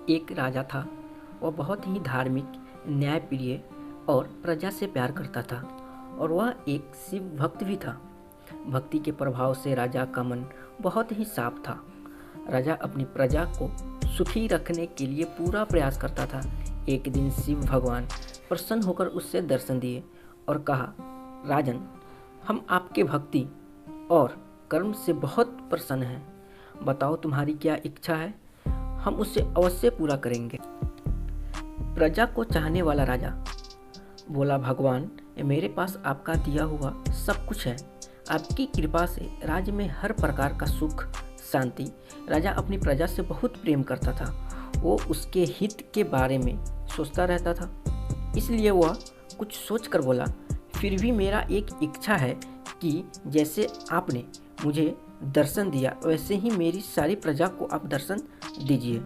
एक राजा था। वह बहुत ही धार्मिक, न्यायप्रिय और प्रजा से प्यार करता था और वह एक शिव भक्त भी था। भक्ति के प्रभाव से राजा का मन बहुत ही साफ था। राजा अपनी प्रजा को सुखी रखने के लिए पूरा प्रयास करता था। एक दिन शिव भगवान प्रसन्न होकर उससे दर्शन दिए और कहा, राजन, हम आपके भक्ति और कर्म से बहुत प्रसन्न हैं। बताओ तुम्हारी क्या इच्छा है, हम उसे अवश्य पूरा करेंगे। प्रजा को चाहने वाला राजा बोला, भगवान, मेरे पास आपका दिया हुआ सब कुछ है। आपकी कृपा से राज्य में हर प्रकार का सुख शांति। राजा अपनी प्रजा से बहुत प्रेम करता था। वो उसके हित के बारे में सोचता रहता था। इसलिए वह कुछ सोचकर बोला, फिर भी मेरा एक इच्छा है कि जैसे आपने मुझे दर्शन दिया वैसे ही मेरी सारी प्रजा को आप दर्शन दीजिए।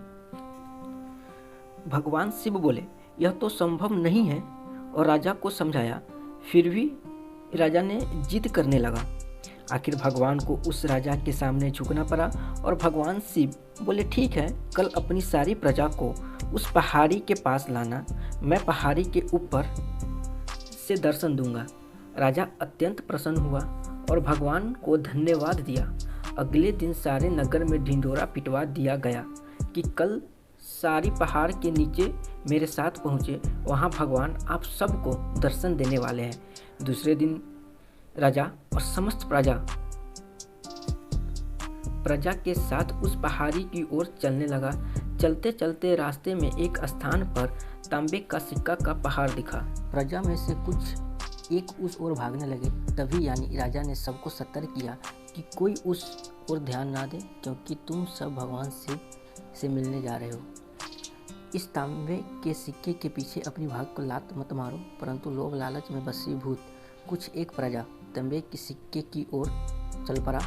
भगवान शिव बोले, यह तो संभव नहीं है, और राजा को समझाया। फिर भी राजा ने जिद करने लगा। आखिर भगवान को उस राजा के सामने झुकना पड़ा और भगवान शिव बोले, ठीक है, कल अपनी सारी प्रजा को उस पहाड़ी के पास लाना। मैं पहाड़ी के ऊपर से दर्शन दूंगा। राजा अत्यंत प्रसन्न हुआ और भगवान को धन्यवाद दिया। अगले दिन सारे नगर में ढिंढोरा पिटवा दिया गया कि कल सारी पहाड़ के नीचे मेरे साथ पहुँचे, वहाँ भगवान आप सबको दर्शन देने वाले हैं। दूसरे दिन राजा और समस्त प्रजा के साथ उस पहाड़ी की ओर चलने लगा। चलते चलते रास्ते में एक स्थान पर तांबे का सिक्का का पहाड़ दिखा। प्रजा में से कुछ एक उस ओर भागने लगे। तभी यानी राजा ने सबको सतर्क किया कि कोई उस ओर ध्यान ना दे, क्योंकि तुम सब भगवान शिव से मिलने जा रहे हो। इस तांबे के सिक्के के पीछे अपनी भाग को लात मत मारो। परंतु लोभ लालच में वशीभूत कुछ एक प्रजा तांबे के सिक्के की ओर चल पड़ा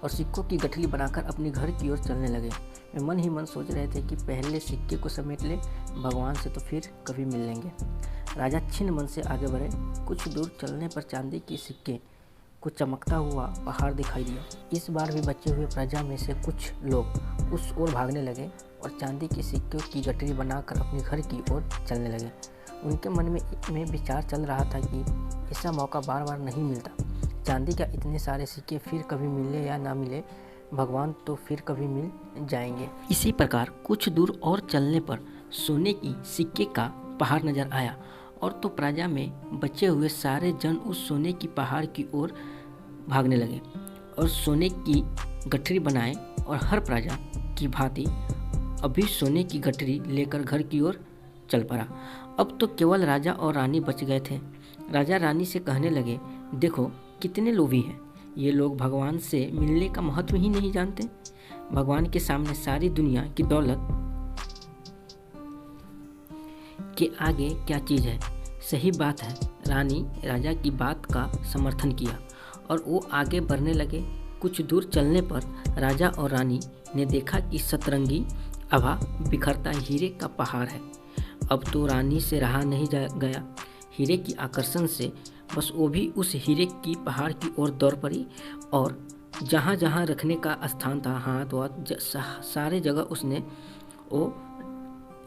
और सिक्कों की गठरी बनाकर अपने घर की ओर चलने लगे। वे मन ही मन सोच रहे थे कि पहले सिक्के को समेट ले, भगवान से तो फिर कभी मिल लेंगे। राजा छिन्न मन से आगे बढ़े। कुछ दूर चलने पर चांदी के सिक्के को चमकता हुआ पहाड़ दिखाई दिया। इस बार भी बचे हुए प्रजा में से कुछ लोग उस ओर भागने लगे और चांदी के सिक्कों की गठरी बनाकर अपने घर की ओर चलने लगे। उनके मन में विचार चल रहा था कि ऐसा मौका बार बार नहीं मिलता। चांदी का इतने सारे सिक्के फिर कभी मिले या ना मिले, भगवान तो फिर कभी मिल जाएंगे। इसी प्रकार कुछ दूर और चलने पर सोने की सिक्के का पहाड़ नजर आया और तो प्रजा में बचे हुए सारे जन उस सोने की पहाड़ की ओर भागने लगे और सोने की गठरी बनाए और हर प्रजा की भांति अभी सोने की गठरी लेकर घर की ओर चल पड़ा। अब तो केवल राजा और रानी बच गए थे। राजा रानी से कहने लगे, देखो कितने लोभी हैं ये लोग, भगवान से मिलने का महत्व ही नहीं जानते। भगवान के सामने सारी दुनिया की दौलत के आगे क्या चीज़ है। सही बात है। रानी राजा की बात का समर्थन किया और वो आगे बढ़ने लगे। कुछ दूर चलने पर राजा और रानी ने देखा कि सतरंगी आभा बिखरता हीरे का पहाड़ है। अब तो रानी से रहा नहीं गया। हीरे की आकर्षण से बस वो भी उस हीरे की पहाड़ की ओर दौड़ पड़ी और जहाँ जहाँ रखने का स्थान था, हाथ वाथ सारे जगह उसने वो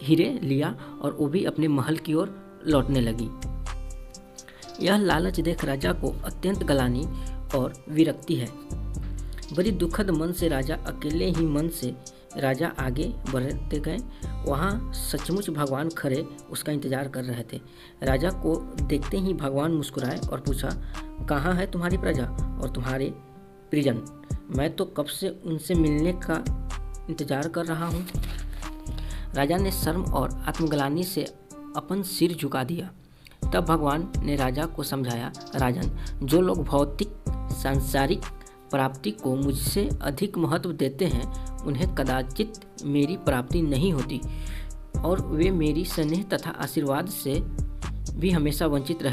हीरे लिया और वो भी अपने महल की ओर लौटने लगी। यह लालच देख राजा को अत्यंत गलानी और विरक्ति है। बड़ी दुखद मन से राजा अकेले ही मन से राजा आगे बढ़ते गए। वहाँ सचमुच भगवान खड़े उसका इंतजार कर रहे थे। राजा को देखते ही भगवान मुस्कुराए और पूछा, कहाँ है तुम्हारी प्रजा और तुम्हारे परिजन? मैं तो कब से उनसे मिलने का इंतजार कर रहा हूँ। राजा ने शर्म और आत्मग्लानि से अपन सिर झुका दिया। तब भगवान ने राजा को समझाया, राजन, जो लोग भौतिक सांसारिक प्राप्ति को मुझसे अधिक महत्व देते हैं उन्हें कदाचित मेरी प्राप्ति नहीं होती और वे मेरी स्नेह तथा आशीर्वाद से भी हमेशा वंचित रह